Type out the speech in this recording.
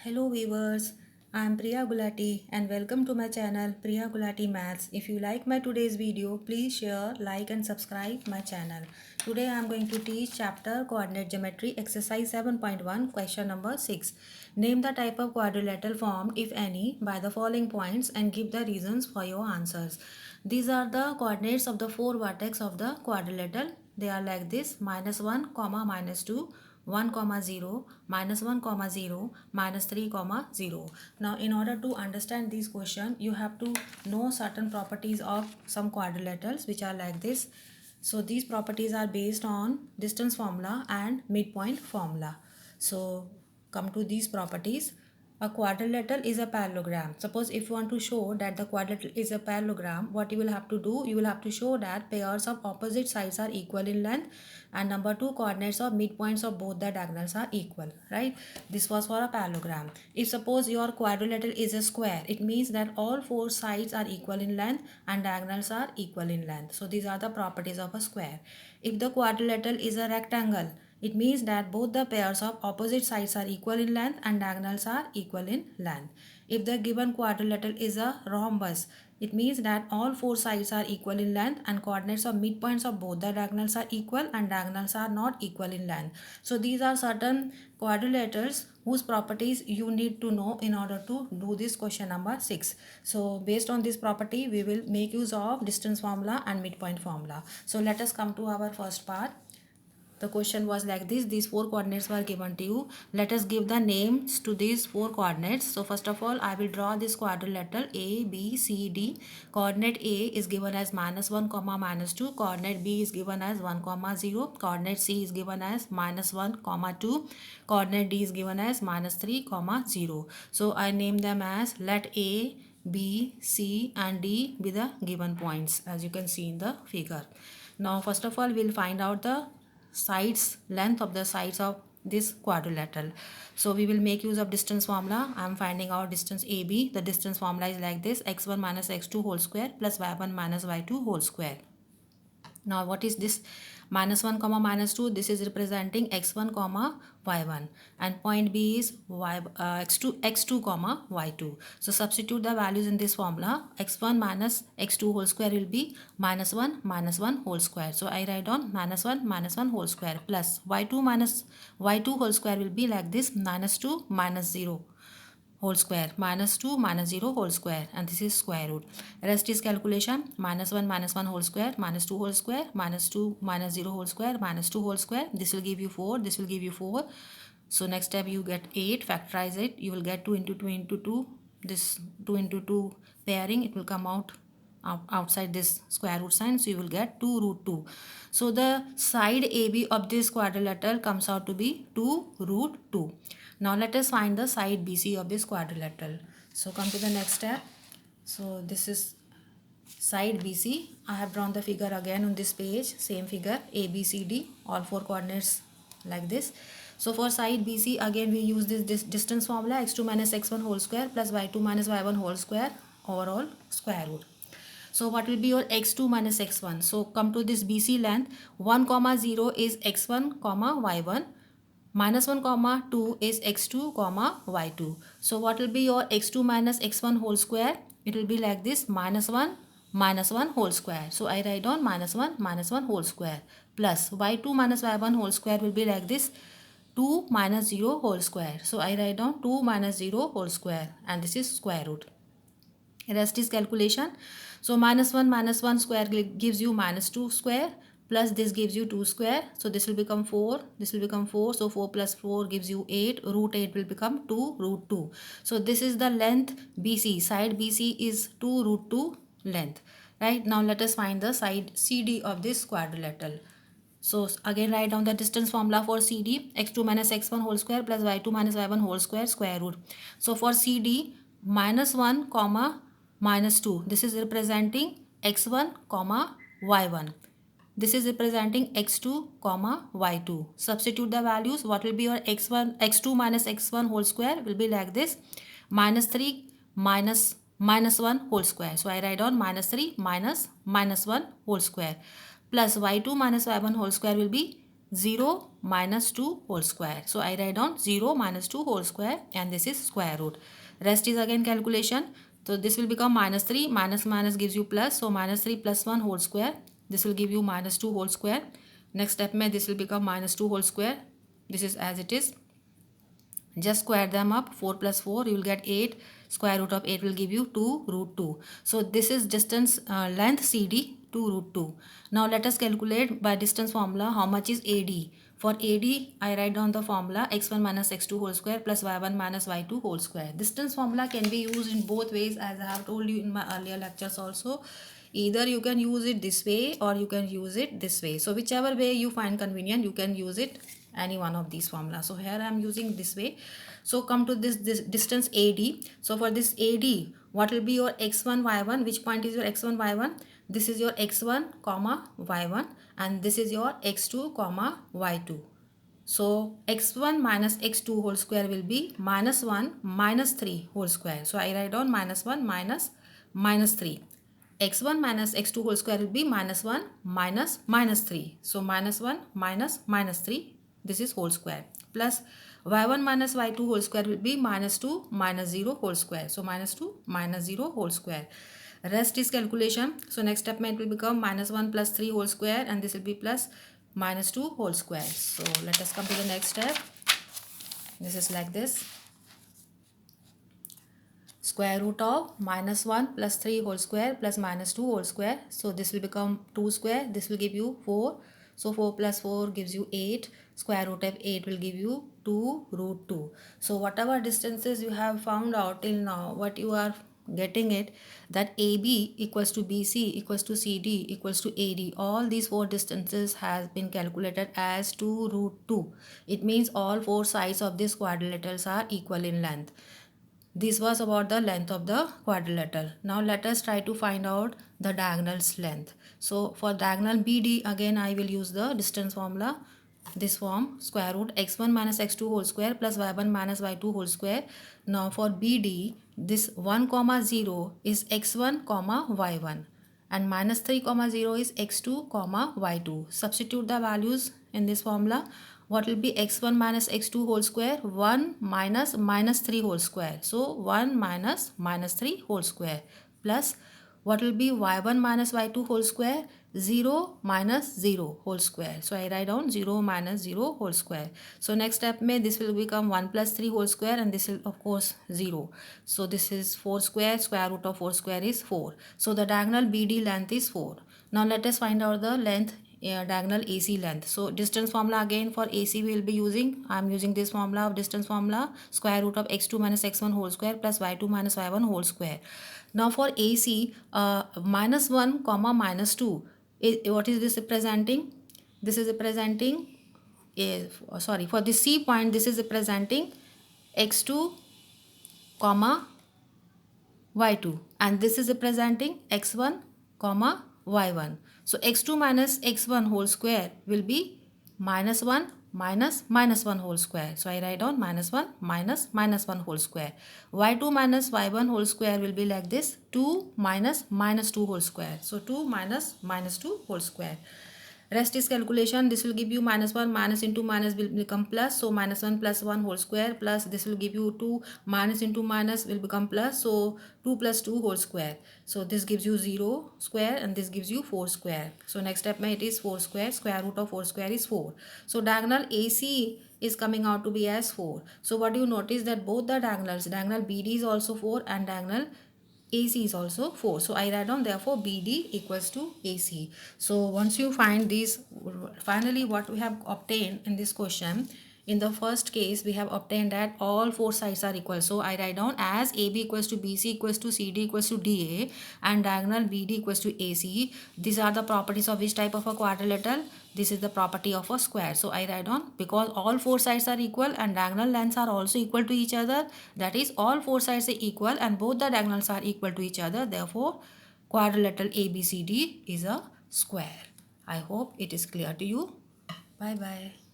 Hello viewers, I am Priya Gulati and welcome to my channel Priya Gulati Maths. If you like my today's video, please share, like and subscribe my channel. Today I am going to teach chapter coordinate geometry exercise 7.1 question number 6. Name the type of quadrilateral formed if any by the following points and give the reasons for your answers. These are the coordinates of the four vertex of the quadrilateral. They are like this: -1, -2, 1 comma 0, -1 comma 0, -3 comma 0. Now in order to understand this question, you have to know certain properties of some quadrilaterals which are like this. So these properties are based on distance formula and midpoint formula. So come to these properties. A quadrilateral is a parallelogram. Suppose if you want to show that the quadrilateral is a parallelogram, what you will have to do, you will have to show that pairs of opposite sides are equal in length, and number two, coordinates of midpoints of both the diagonals are equal, right? This was for a parallelogram. If suppose your quadrilateral is a square, it means that all four sides are equal in length and diagonals are equal in length. So these are the properties of a square. If the quadrilateral is a rectangle, it means that both the pairs of opposite sides are equal in length and diagonals are equal in length. If the given quadrilateral is a rhombus, it means that all four sides are equal in length and coordinates of midpoints of both the diagonals are equal and diagonals are not equal in length. So these are certain quadrilaterals whose properties you need to know in order to do this question number 6. So based on this property, we will make use of distance formula and midpoint formula. So let us come to our first part. The question was like this: these four coordinates were given to you. Let us give the names to these four coordinates. So first of all, I will draw this quadrilateral A, B, C, D. Coordinate A is given as -1 comma -2. Coordinate B is given as 1 comma 0. Coordinate C is given as -1 comma 2. Coordinate D is given as -3 comma 0. So I name them as, let A, B, C and D be the given points, as you can see in the figure. Now first of all, we'll find out the length of the sides of this quadrilateral. So we will make use of distance formula. I am finding out distance AB. The distance formula is like this: x1 minus x2 whole square plus y1 minus y2 whole square. Now what is this? -1 comma -2, this is representing x1 comma y1, and point B is x2 comma y2. So substitute the values in this formula. X1 minus x2 whole square will be -1 minus 1 whole square. So I write down -1 minus 1 whole square, plus y2 minus y2 whole square will be like this: -2 minus 0 whole square, -2 minus 0 whole square, and this is square root. Rest is calculation: -1 minus 1 whole square, -2 whole square, -2 minus 0 whole square, -2 whole square. This will give you 4, this will give you 4. So next step, you get 8, factorize it, you will get 2 into 2 into 2. This 2 into 2 pairing, it will come outside this square root sign, so you will get 2 root 2. So the side AB of this quadrilateral comes out to be 2 root 2. Now let us find the side BC of this quadrilateral. So come to the next step. So this is side BC. I have drawn the figure again on this page, same figure, ABCD, all four coordinates like this. So for side BC, again we use this distance formula: x2 minus x1 whole square plus y2 minus y1 whole square over all square root. So what will be your x2 minus x1? So come to this BC length. 1 comma 0 is x1 comma y1. -1 comma 2 is x2 comma y2. So what will be your x2 minus x1 whole square? It will be like this: -1 minus 1 whole square. So I write down -1 minus 1 whole square, plus y2 minus y1 whole square will be like this: 2 minus 0 whole square. So I write down 2 minus 0 whole square, and this is square root. Rest is calculation. So -1 square gives you -2 square, plus this gives you 2 square. So this will become 4, this will become 4. So 4 plus 4 gives you 8. Root 8 will become 2 root 2. So this is the length BC. Side BC is 2 root 2 length. Right, now let us find the side CD of this quadrilateral. So again write down the distance formula for CD: x2 minus x1 whole square plus y2 minus y1 whole square, square root. So for CD, -1 comma -2, this is representing x1 comma y1. This is representing x2 comma y2. Substitute the values. What will be your x2 minus x1 whole square will be like this: -3 minus -1 whole square. So I write down -3 minus -1 whole square, plus y2 minus y1 whole square will be 0 minus 2 whole square. So I write down 0 minus 2 whole square and this is square root. Rest is again calculation. So this will become minus 3, minus minus gives you plus. So minus 3 plus 1 whole square. This will give you minus 2 whole square. Next step mein this will become minus 2 whole square. This is as it is. Just square them up. 4 plus 4 you will get 8. Square root of 8 will give you 2 root 2. So this is distance length CD 2 root 2. Now let us calculate by distance formula how much is AD. For AD I write down the formula x1 minus x2 whole square plus y1 minus y2 whole square. Distance formula can be used in both ways as I have told you in my earlier lectures also. Either you can use it this way or you can use it this way. So whichever way you find convenient you can use it any one of these formulas. So here I am using this way. So come to this distance AD. So for this AD, what will be your x1 y1? Which point is your x1 y1? This is your x1 comma y1 and this is your x2 comma y2. So x1 minus x2 whole square will be minus 1 minus 3 whole square. So I write down minus 1 minus minus 3. X1 minus x2 whole square will be minus 1 minus minus 3. So minus 1 minus minus 3. This is whole square. Plus y1 minus y2 whole square will be minus 2 minus 0 whole square. So minus 2 minus 0 whole square. Rest is calculation. So next step it will become minus 1 plus 3 whole square and this will be plus minus 2 whole square. So let us come to the next step. This is like this. Square root of minus 1 plus 3 whole square plus minus 2 whole square. So this will become 2 square. This will give you 4. So 4 plus 4 gives you 8. Square root of 8 will give you 2 root 2. So whatever distances you have found out till now, what you are getting it, that AB equals to BC equals to CD equals to AD. All these 4 distances has been calculated as 2 root 2. It means all 4 sides of this quadrilaterals are equal in length. This was about the length of the quadrilateral. Now let us try to find out the diagonal's length. So for diagonal BD, again I will use the distance formula. This form, square root x1 minus x2 whole square plus y1 minus y2 whole square. Now for BD, this 1 comma 0 is x1 comma y1 and minus 3 comma 0 is x2 comma y2. Substitute the values in this formula. What will be x1 minus x2 whole square? 1 minus minus 3 whole square. So 1 minus minus 3 whole square plus what will be y1 minus y2 whole square? 0 minus 0 whole square. So I write down 0 minus 0 whole square. So next step this will become 1 plus 3 whole square and this will of course 0. So this is 4 square. Square root of 4 square is 4. So the diagonal BD length is 4. Now let us find out the length, diagonal AC length. So distance formula again for AC we will be using. I am using this formula of distance formula, square root of x2 minus x1 whole square plus y2 minus y1 whole square. Now for AC, minus 1 comma minus 2, what is this representing? This is representing, for the C point this is representing x2 comma y2 and this is representing x1 comma y1. So x2 minus x1 whole square will be minus 1 minus minus 1 whole square. So I write down minus 1 minus minus 1 whole square. y2 minus y1 whole square will be like this, 2 minus minus 2 whole square. So 2 minus minus 2 whole square. Rest is calculation. This will give you minus 1 minus into minus will become plus. So minus 1 plus 1 whole square plus this will give you 2 minus into minus will become plus. So 2 plus 2 whole square. So this gives you 0 square and this gives you 4 square. So next step it is 4 square. Square root of 4 square is 4. So diagonal AC is coming out to be as 4. So what do you notice that both the diagonals, diagonal BD is also 4 and diagonal AC is also 4. So I write down therefore BD equals to AC. So once you find these, finally what we have obtained in this question, in the first case we have obtained that all 4 sides are equal. So I write down as AB equals to BC equals to CD equals to DA and diagonal BD equals to AC. These are the properties of which type of a quadrilateral? This is the property of a square. So I write down because all 4 sides are equal and diagonal lengths are also equal to each other. That is all 4 sides are equal and both the diagonals are equal to each other. Therefore, quadrilateral ABCD is a square. I hope it is clear to you. Bye bye.